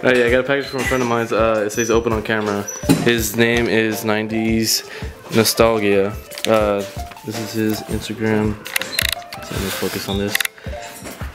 Oh yeah, I got a package from a friend of mine. It says open on camera. His name is 90s Nostalgia. This is his Instagram. So let me focus on this.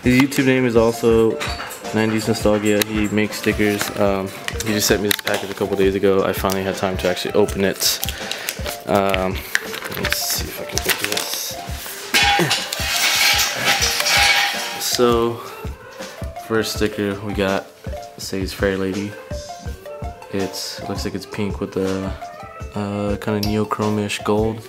His YouTube name is also 90s Nostalgia. He makes stickers. He just sent me this package a couple days ago. I finally had time to actually open it. Let's see if I can open this. So, first sticker we got says Fairy Lady. It looks like it's pink with the kind of neochromish gold.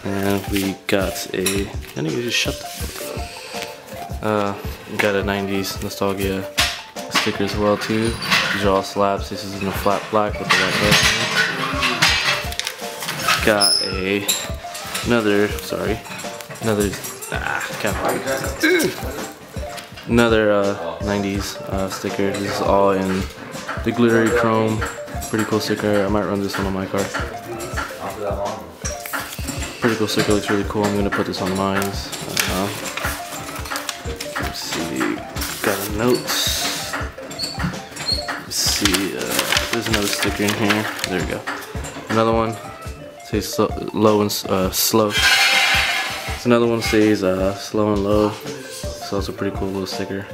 And we got a, I think you just shut the we got a 90s Nostalgia sticker as well too. These are all slabs. This is in a flat black with the white lettering. Got another another 90s sticker. This is all in the glittery chrome. Pretty cool sticker. I might run this one on my car. Pretty cool sticker, looks really cool. I'm gonna put this on mine. Let's see, got a note. Let's see, there's another sticker in here. There we go. Another one says low and slow. So another one says slow and low. It's also a pretty cool little sticker.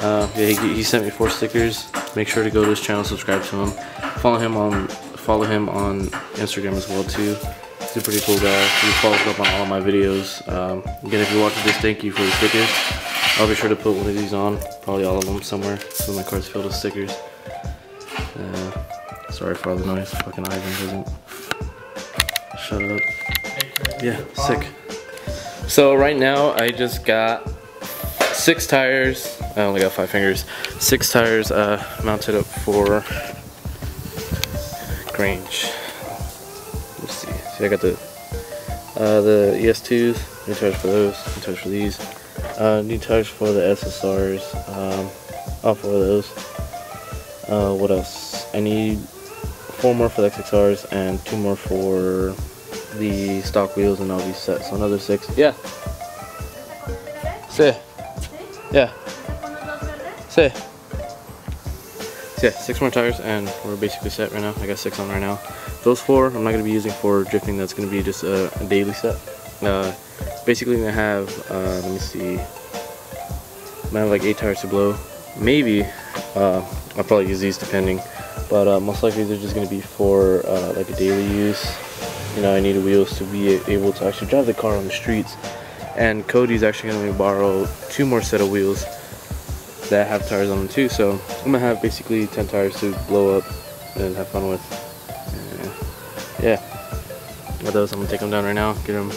Yeah, he sent me 4 stickers. Make sure to go to his channel, subscribe to him, follow him on Instagram as well too. He's a pretty cool guy. He follows up on all of my videos. Again, if you're watching this, thank you for the stickers. I'll be sure to put one of these on, probably all of them somewhere. So my card's filled with stickers. Sorry for all the noise. Fucking Ivan doesn't shut up. Yeah, sick. So right now I just got 6 tires. I only got 5 fingers. 6 tires mounted up for Grange. Let's see. So I got the ES2s, new tires for those, new tires for these, new tires for the SSRs, all 4 of those. What else? I need 4 more for the XXRs and 2 more for the stock wheels, and I'll be set. So another 6. Yeah. Say. Yeah. Say. So yeah, 6 more tires and we're basically set right now. I got 6 on right now. Those 4 I'm not going to be using for drifting. That's going to be just a daily set. Basically I'm going to have, let me see, I'm going to have like 8 tires to blow. Maybe, I'll probably use these depending. But most likely they're just going to be for like a daily use. You know, I need wheels to be able to actually drive the car on the streets. And Cody's actually going to borrow 2 more set of wheels that have tires on them too, so I'm gonna have basically 10 tires to blow up and have fun with. Yeah, with those I'm gonna take them down right now, get them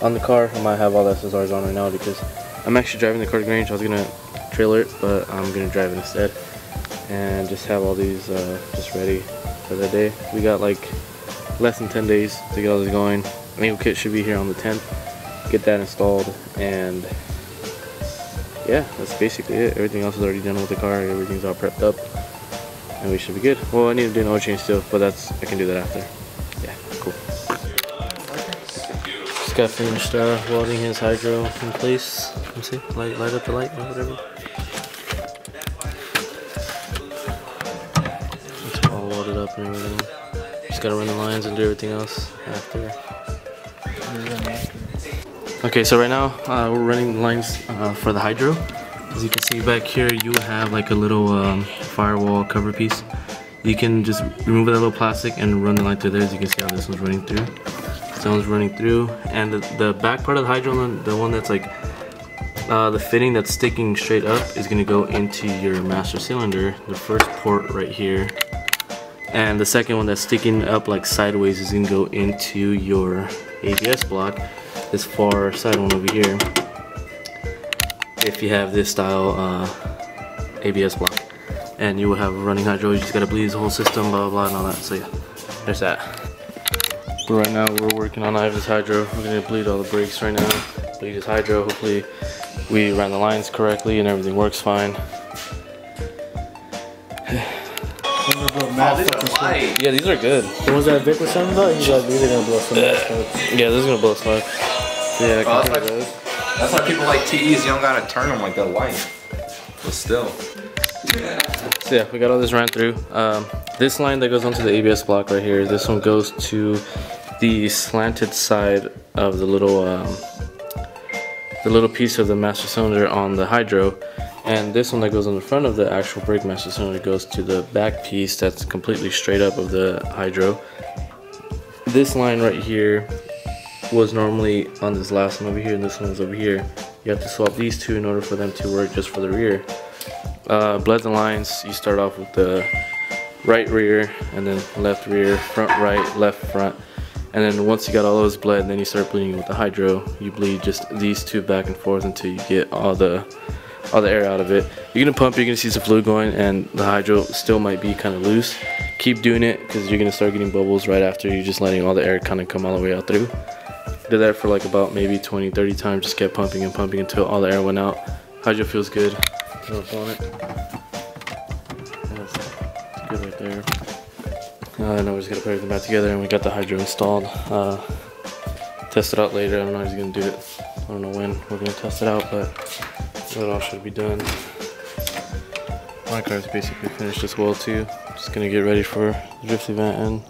on the car. I might have all the SSRs on right now because I'm actually driving the car to Grange. I was gonna trailer it, but I'm gonna drive it instead and just have all these just ready for the day. We got like less than 10 days to get all this going. Angle kit should be here on the 10th. Get that installed, and yeah, that's basically it. Everything else is already done with the car. Everything's all prepped up, and we should be good. Well, I need to do an oil change still, but I can do that after. Yeah, cool. Just got finished welding his hydro in place. Let me see, light up the light or whatever. It's all welded up and everything. Just gotta run the lines and do everything else after. Okay, so right now we're running the lines for the hydro. As you can see back here, you have like a little firewall cover piece. You can just remove that little plastic and run the line through there. As you can see how this one's running through. This one's running through, and the back part of the hydro, the one that's like the fitting that's sticking straight up, is gonna go into your master cylinder. The first port right here, and the second one that's sticking up like sideways is gonna go into your ABS block. This far side one over here, if you have this style ABS block, and you will have a running hydro. You just gotta bleed the whole system, blah blah blah, and all that. So yeah, there's that. But right now we're working on Ivan's hydro. We're gonna bleed all the brakes right now, bleed his hydro. Hopefully we ran the lines correctly and everything works fine. Yeah, these are good. The ones that Vic was talking about, he's like, these are gonna blow some smoke. Yeah, this is gonna blow smoke. Yeah, I can those. That's why people like TEs, you don't gotta turn them like they're light. But still. So yeah, we got all this ran through. This line that goes onto the ABS block right here, this one goes to the slanted side of the little piece of the master cylinder on the hydro, and this one that goes on the front of the actual brake master cylinder goes to the back piece that's completely straight up of the hydro. This line right here was normally on this last one over here, and this one was over here. You have to swap these two in order for them to work just for the rear. Bled the lines, you start off with the right rear, and then left rear, front right, left front. And then once you got all those bled, then you start bleeding with the hydro. You bleed just these two back and forth until you get all the air out of it. You're gonna pump, you're gonna see some fluid going, and the hydro still might be kind of loose. Keep doing it, because you're gonna start getting bubbles right after you're just letting all the air kind of come all the way out through. Did that for like about maybe 20-30 times. Just kept pumping and pumping until all the air went out. Hydro feels good. It's good right there. Now we're just gonna put everything back together, and we got the hydro installed. Test it out later. I don't know how he's gonna do it. I don't know when we're gonna test it out, but it all should be done. My car's basically finished as well too. Just gonna get ready for the drift event, and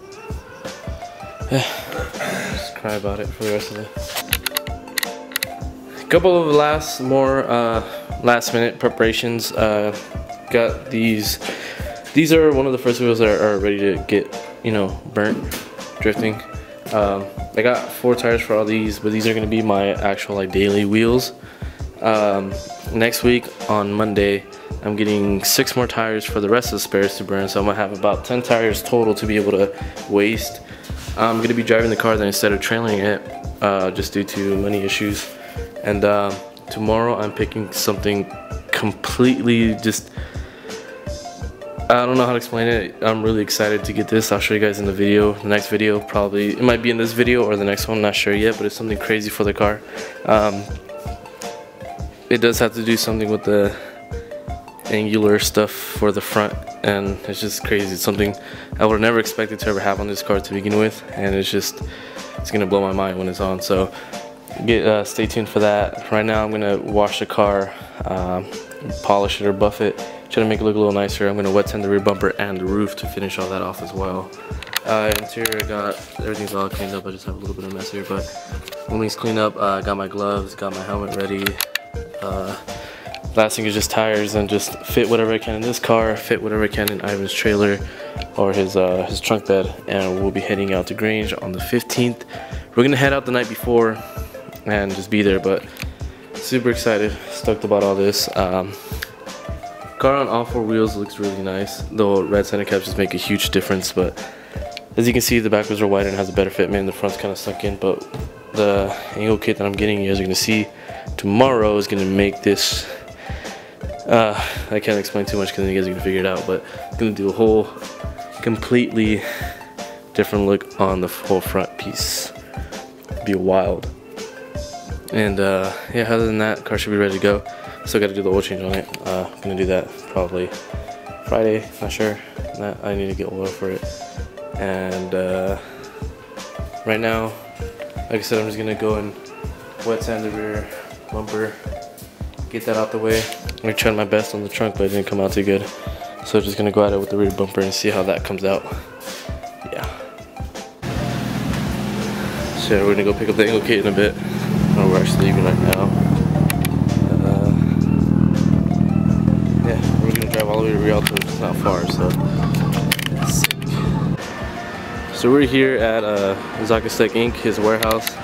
yeah, just cry about it for the rest of it. A couple of last minute preparations. Got these. These are one of the first wheels that are ready to get, you know, burnt drifting. I got 4 tires for all these, but these are gonna be my actual like daily wheels. Next week on Monday, I'm getting 6 more tires for the rest of the spares to burn, so I'm gonna have about 10 tires total to be able to waste. I'm gonna be driving the car then instead of trailing it, just due to money issues. And tomorrow I'm picking something completely just, I don't know how to explain it. I'm really excited to get this. I'll show you guys in the video. The next video, probably, it might be in this video or the next one, I'm not sure yet, but it's something crazy for the car. It does have to do something with the angular stuff for the front, and it's just crazy. It's something I would have never expected to ever have on this car to begin with, and it's gonna blow my mind when it's on. So stay tuned for that. Right now I'm gonna wash the car, polish it or buff it, try to make it look a little nicer. I'm gonna wet sand the rear bumper and the roof to finish all that off as well. Interior, I got everything's all cleaned up. I just have a little bit of mess here, but everything's cleaned up. I got my gloves, got my helmet ready. Last thing is just tires, and just fit whatever I can in this car, fit whatever I can in Ivan's trailer or his trunk bed, and we'll be heading out to Grange on the 15th. We're gonna head out the night before and just be there, but super excited, stoked about all this. Car on all 4 wheels looks really nice. The red center caps just make a huge difference, but as you can see, the back wheels are wider and has a better fitment. The front's kind of sunk in, but the angle kit that I'm getting, you guys are gonna see tomorrow, is gonna make this. I can't explain too much because then you guys are gonna figure it out, but it's gonna do a whole completely different look on the whole front piece. Be wild. And yeah, other than that, car should be ready to go. Still got to do the oil change on it. Gonna do that probably Friday, not sure. I need to get oil for it. And right now, like I said, I'm just gonna go and wet sand the rear bumper, get that out the way. I tried my best on the trunk, but it didn't come out too good. So just gonna go at it with the rear bumper and see how that comes out. Yeah. So we're gonna go pick up the angle kit in a bit. Oh, we're actually leaving right now. Yeah, we're gonna drive all the way to Rialto, which is not far, so it's sick. So we're here at Zacatec Inc., his warehouse.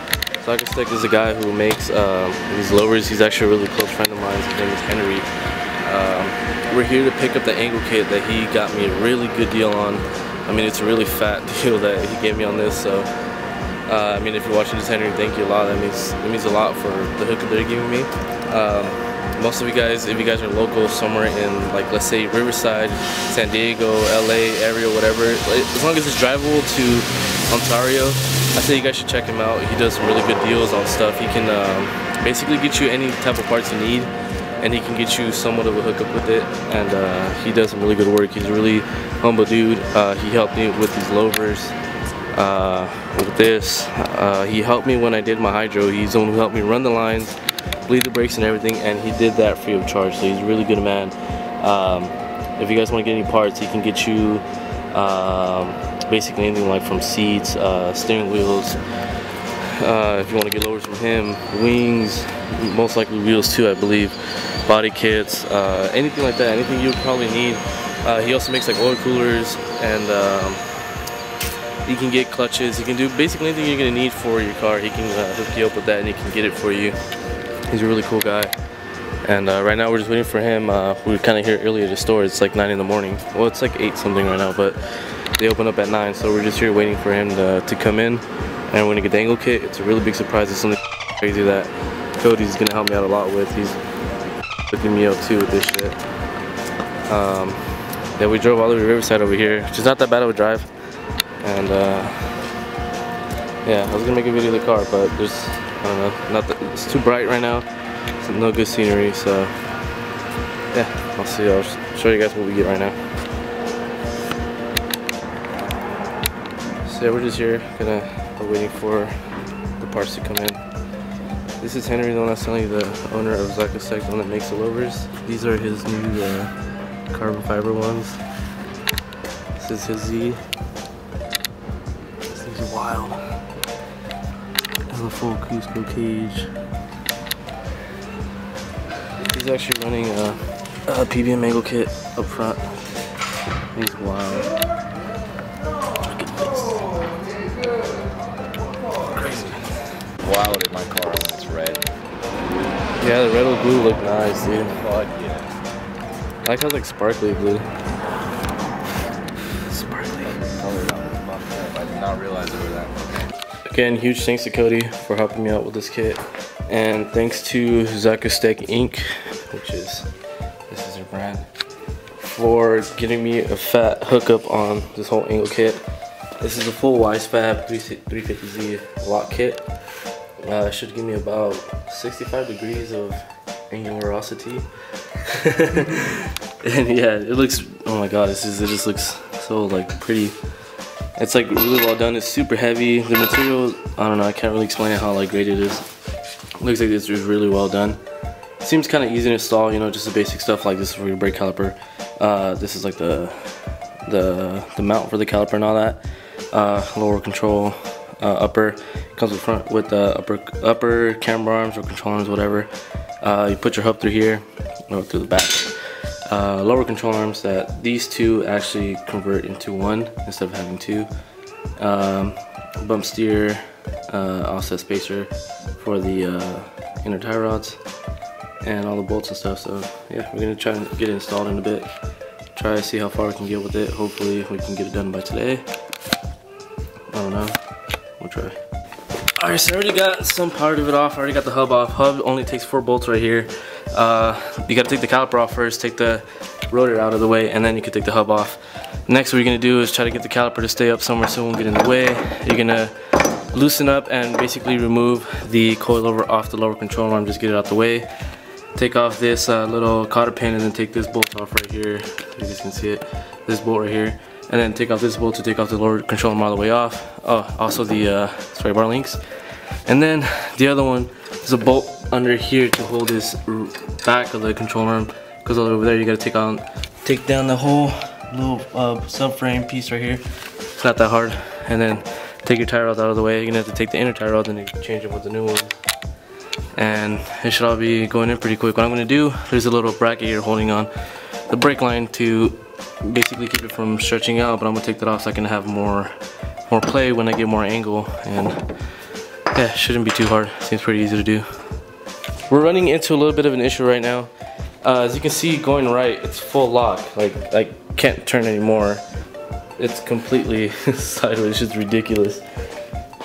Zacatec is a guy who makes these lowers. He's actually a really close friend of mine. His name is Henry. We're here to pick up the angle kit that he got me a really good deal on. I mean, it's a really fat deal that he gave me on this, so I mean, if you're watching this, Henry, thank you a lot. That means a lot for the hook that they're giving me. Most of you guys, if you guys are local somewhere in, like, let's say Riverside, San Diego, LA area, whatever, as long as it's drivable to Ontario, I say you guys should check him out. He does some really good deals on stuff. He can basically get you any type of parts you need, and he can get you somewhat of a hookup with it. And he does some really good work. He's a really humble dude. He helped me with these louvers. With this, he helped me when I did my hydro. He's the one who helped me run the lines, bleed the brakes and everything, and he did that free of charge, so he's a really good man. if you guys want to get any parts, he can get you basically anything, like from seats, steering wheels. If you want to get lowers from him, wings, most likely wheels too, I believe, body kits, anything like that, anything you would probably need. He also makes like oil coolers, and you can get clutches. You can do basically anything you're gonna need for your car. He can hook you up with that, and he can get it for you. He's a really cool guy. And right now we're just waiting for him. We were kind of here earlier at the store. It's like 9 in the morning. Well, it's like 8 something right now, but they open up at 9, so we're just here waiting for him to come in. And we're gonna get the angle kit. It's a really big surprise. It's something crazy that Cody's gonna help me out a lot with. He's hooking me up too with this shit. Yeah, we drove all the way to Riverside over here, which is not that bad of a drive. And yeah, I was gonna make a video of the car, but there's, I don't know, it's too bright right now. So no good scenery, so yeah, I'll show you guys what we get right now. So yeah, we're just here, waiting for the parts to come in. This is Henry, the one I was telling you, the owner of Wisefab, the one that makes the lowers. These are his new carbon fiber ones. This is his Z. This thing's wild. It has a full Cusco cage. He's actually running a PBM angle kit up front. He's wild. Look at this. Crazy. Wild in my car when it's red. Yeah, the red with blue look nice, dude. But yeah. I like how it's like sparkly blue. Sparkly. I did not realize it was that. Again, huge thanks to Cody for helping me out with this kit. And thanks to Wisefab Inc., which is, this is their brand, for getting me a fat hookup on this whole angle kit. This is a full Wisefab 350Z lock kit. It should give me about 65 degrees of angularosity. And yeah, it looks, oh my god, it just looks so like pretty. It's like really well done. It's super heavy. The material, I don't know, I can't really explain how like great it is. It looks like it's just really well done. It seems kind of easy to install, you know, just the basic stuff like this is for your brake caliper. This is like the mount for the caliper and all that. Lower control, upper, comes with the upper camber arms or control arms, whatever. You put your hub through here, or through the back. Lower control arms that these two actually convert into one instead of having two. Bump steer, offset spacer for the inner tie rods, and all the bolts and stuff. So yeah, we're gonna try and get it installed in a bit. Try to see how far we can get with it. Hopefully we can get it done by today. I don't know. We'll try. Alright, so I already got some part of it off. I already got the hub off. Hub only takes 4 bolts right here. You gotta take the caliper off first, take the rotor out of the way, and then you can take the hub off. Next, what you're gonna do is try to get the caliper to stay up somewhere so it won't get in the way. You're gonna loosen up and basically remove the coilover off the lower control arm. Just get it out the way. Take off this little cotter pin, and then take this bolt off right here. You guys can see it. This bolt right here. And then take off this bolt to take off the lower control arm all the way off. Oh, also the sway bar links. And then the other one is a bolt under here to hold this back of the control arm. Goes all over there. You gotta take down the whole little subframe piece right here. It's not that hard. And then take your tie rods out of the way. You're gonna have to take the inner tie rods and you can change them with the new one. And it should all be going in pretty quick. What I'm gonna do, there's a little bracket here holding on the brake line to basically keep it from stretching out, but I'm gonna take that off so I can have more play when I get more angle. And yeah, it shouldn't be too hard. Seems pretty easy to do. We're running into a little bit of an issue right now. As you can see, going right, it's full lock. Like I can't turn anymore. It's completely sideways. It's just ridiculous.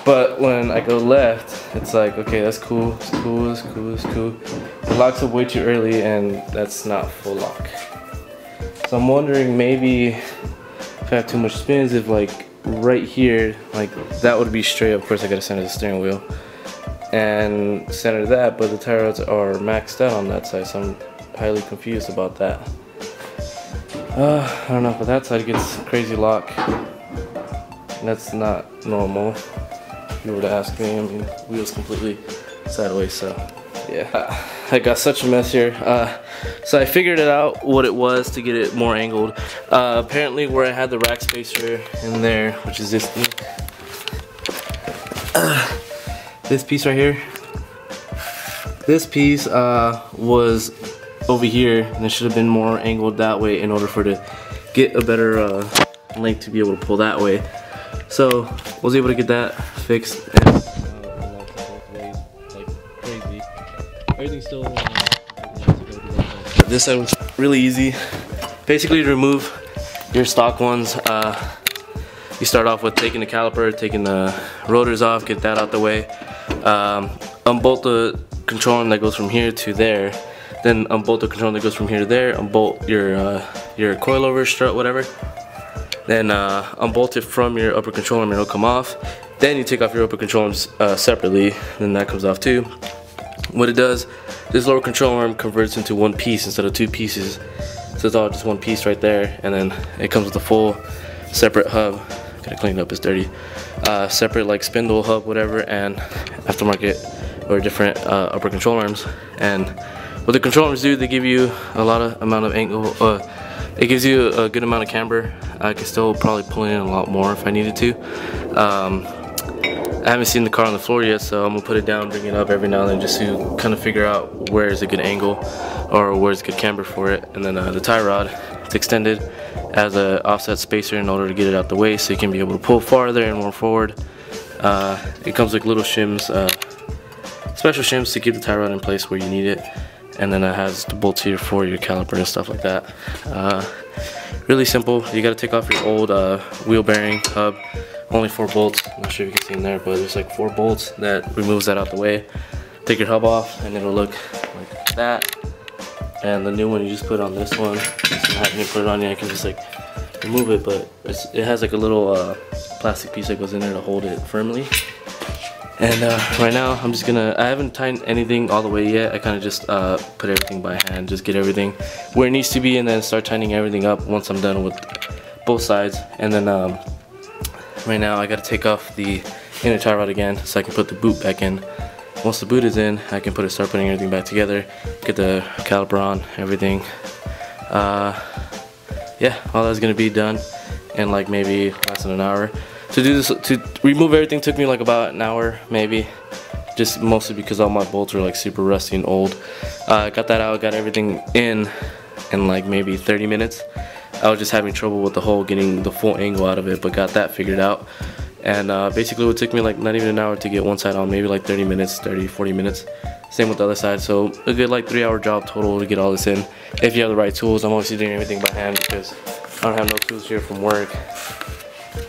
But when I go left, it's like, okay, that's cool. It's cool. It's cool. It's cool. It locks up way too early, and that's not full lock. So I'm wondering maybe if I have too much spins, if like right here, like that would be straight. Of course I gotta center the steering wheel and center that, but the tie rods are maxed out on that side, so I'm highly confused about that. I don't know, but that side gets crazy lock. That's not normal. If you were to ask me, I mean, wheel's completely sideways, so yeah. I got such a mess here. So I figured it out what it was to get it more angled. Apparently where I had the rack spacer in there, which is this thing. This piece right here. This piece was over here, and it should have been more angled that way in order for it to get a better length to be able to pull that way. So was able to get that fixed. And, like crazy. Everything's still. This side was really easy. Basically, to remove your stock ones, you start off with taking the caliper, taking the rotors off, get that out the way. Unbolt the control arm that goes from here to there. Then unbolt the control arm that goes from here to there. Unbolt your coilover strut, whatever. Then unbolt it from your upper control arm and it'll come off. Then you take off your upper control arms separately, then that comes off too. What it does, this lower control arm converts into one piece instead of two pieces. So it's all just one piece right there, and then it comes with a full separate hub. Gotta clean it up, it's dirty. Separate like spindle hub, whatever, and aftermarket or different upper control arms. And what the control arms do, they give you a lot of amount of angle. It gives you a good amount of camber. I could still probably pull in a lot more if I needed to. I haven't seen the car on the floor yet, so I'm gonna put it down, bring it up every now and then just to kind of figure out where is a good angle or where's a good camber for it. And then the tie rod, it's extended as an offset spacer in order to get it out the way so you can be able to pull farther and more forward. It comes with little shims, special shims to keep the tie rod in place where you need it. And then it has the bolts here for your caliper and stuff like that. Really simple. You gotta take off your old wheel bearing hub. Only 4 bolts. I'm not sure if you can see in there, but there's like 4 bolts that removes that out the way. Take your hub off and it'll look like that. And the new one you just put on this one. Instead of having to put it on here, I can just like remove it, but it has like a little plastic piece that goes in there to hold it firmly. And right now I'm just gonna, I haven't tightened anything all the way yet. I kind of just put everything by hand, just get everything where it needs to be, and then start tightening everything up once I'm done with both sides. And then right now I gotta take off the inner tie rod again so I can put the boot back in. Once the boot is in, I can start putting everything back together, get the caliper on, everything. Yeah, all that's gonna be done in like maybe less than an hour. To do this, to remove everything took me like about an hour maybe, just mostly because all my bolts are like super rusty and old. Got that out, got everything in like maybe 30 minutes. I was just having trouble with the hole, getting the full angle out of it, but got that figured out. And basically it took me like not even an hour to get one side on, maybe like 30 minutes, 40 minutes. Same with the other side, so a good like 3-hour job total to get all this in. If you have the right tools. I'm obviously doing everything by hand because I don't have no tools here from work.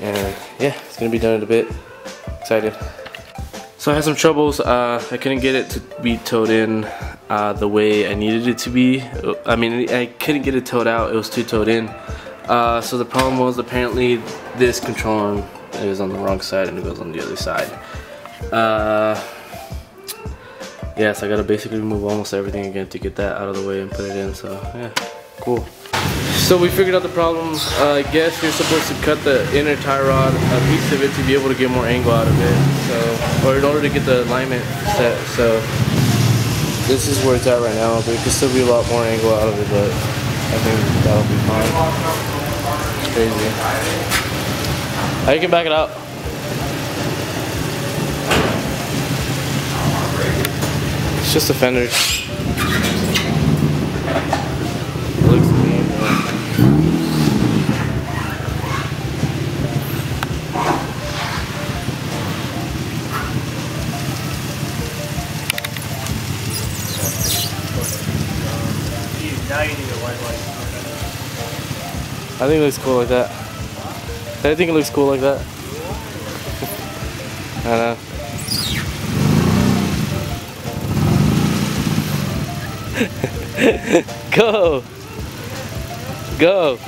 And yeah, it's gonna be done in a bit. Excited. So I had some troubles. I couldn't get it to be towed in the way I needed it to be. I mean, I couldn't get it towed out. It was too towed in. So the problem was apparently this control arm is on the wrong side and it goes on the other side. Yeah, so I gotta basically remove almost everything again to get that out of the way and put it in. So yeah, cool. So we figured out the problem. I guess you're supposed to cut the inner tie rod, a piece of it, to be able to get more angle out of it. So, or in order to get the alignment set. So this is where it's at right now. There could still be a lot more angle out of it, but I think that'll be fine. It's crazy. Now you can back it out. It's just a fender. It looks mean, though. Now you need a white light. I think it looks cool like that. I think it looks cool like that. I know. Go! Go!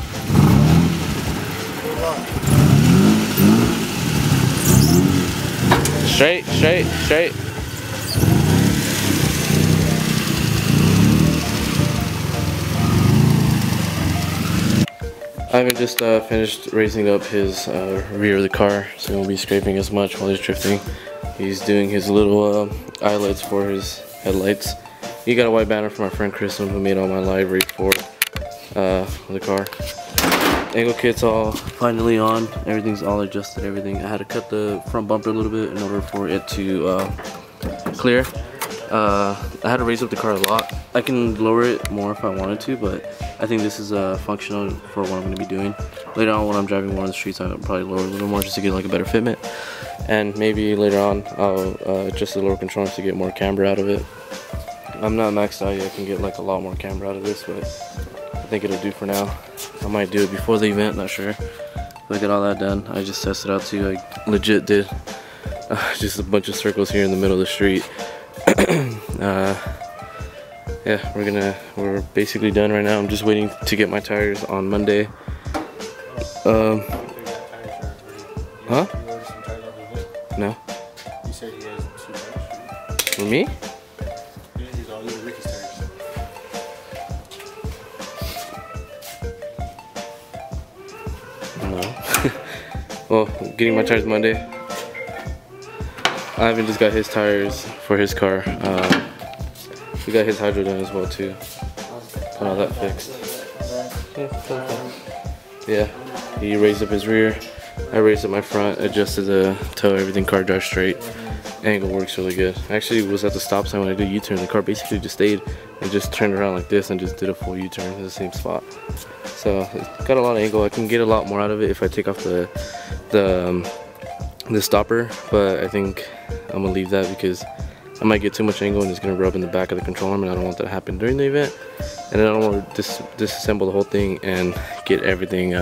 Straight, straight, straight. Ivan just finished raising up his rear of the car, so he won't be scraping as much while he's drifting. He's doing his little eyelets for his headlights. You got a white banner from my friend Kristen who made all my livery for the car. Angle kit's all finally on. Everything's all adjusted, everything. I had to cut the front bumper a little bit in order for it to clear. I had to raise up the car a lot. I can lower it more if I wanted to, but I think this is functional for what I'm going to be doing. Later on when I'm driving more on the streets, I'll probably lower it a little more just to get like a better fitment. And maybe later on I'll adjust the lower controls to get more camber out of it. I'm not maxed out yet. I can get like a lot more camber out of this, but I think it'll do for now. I might do it before the event, not sure. If I get all that done, I just tested out too. I legit did just a bunch of circles here in the middle of the street. Yeah, we're basically done right now. I'm just waiting to get my tires on Monday. Huh? No. You said he has 2 tires. For me? Yeah, he's all using Ricky's tires. No. Well, getting my tires Monday. Ivan just got his tires for his car. We got his hydro done as well too. Got all that fixed. Yeah, he raised up his rear. I raised up my front, adjusted the toe, everything, car drives straight. Angle works really good. I actually was at the stop sign when I did a U-turn. The car basically just stayed and just turned around like this and just did a full U-turn in the same spot. So it's got a lot of angle. I can get a lot more out of it if I take off the stopper, but I think I'm gonna leave that because I might get too much angle and it's gonna rub in the back of the control arm, and I don't want that to happen during the event. And then I don't want to disassemble the whole thing and get everything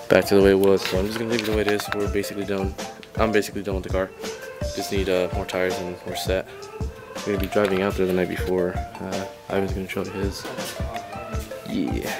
back to the way it was. So I'm just gonna leave it the way it is. We're basically done. I'm basically done with the car. Just need more tires and we're set. We're gonna be driving out there the night before. Ivan's gonna show his. Yeah.